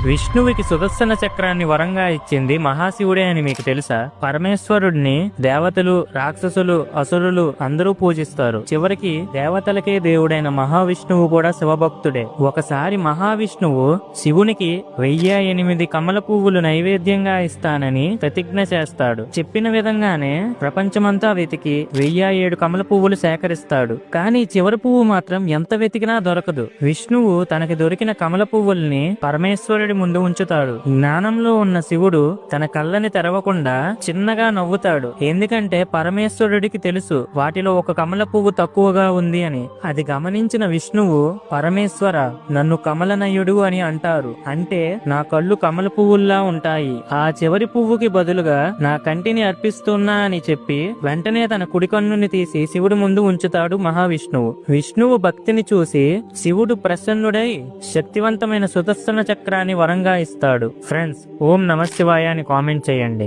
విష్ణువుకి సుదర్శన చక్రాన్ని వరంగా ఇచ్చింది మహాశివుడే అని మీకు తెలుసా? పరమేశ్వరుడిని దేవతలు, రాక్షసులు, అసురులు అందరూ పూజిస్తారు. చివరికి దేవతలకే దేవుడైన మహావిష్ణువు కూడా శివభక్తుడే. ఒకసారి మహావిష్ణువు శివునికి 1008 కమల పువ్వులు నైవేద్యంగా ఇస్తానని ప్రతిజ్ఞ చేస్తాడు. చెప్పిన విధంగానే ప్రపంచమంతా వెతికి 1007 కమల పువ్వులు సేకరిస్తాడు. కానీ చివరి పువ్వు మాత్రం ఎంత వెతికినా దొరకదు. విష్ణువు తనకి దొరికిన కమల పువ్వుల్ని పరమేశ్వరుడి ముందు ఉంచుతాడు. జ్ఞానంలో ఉన్న శివుడు తన కళ్ళని తెరవకుండా చిన్నగా నవ్వుతాడు. ఎందుకంటే పరమేశ్వరుడికి తెలుసు వాటిలో ఒక కమల పువ్వు తక్కువగా ఉంది అని. అది గమనించిన విష్ణువు, పరమేశ్వర నన్ను కమలనయుడు అని అంటారు. అంటే నా కళ్ళు కమల పువ్వుల్లా ఉంటాయి. ఆ చివరి పువ్వుకి బదులుగా నా కంటిని అర్పిస్తున్నా అని చెప్పి వెంటనే తన కుడి కన్నుని తీసి శివుడి ముందు ఉంచుతాడు మహావిష్ణువు. విష్ణువు భక్తిని చూసి శివుడు ప్రసన్నుడై శక్తివంతమైన సుదర్శన చక్రాన్ని వరంగా ఇస్తాడు. ఫ్రెండ్స్, ఓం నమః శివాయ అని కామెంట్ చేయండి.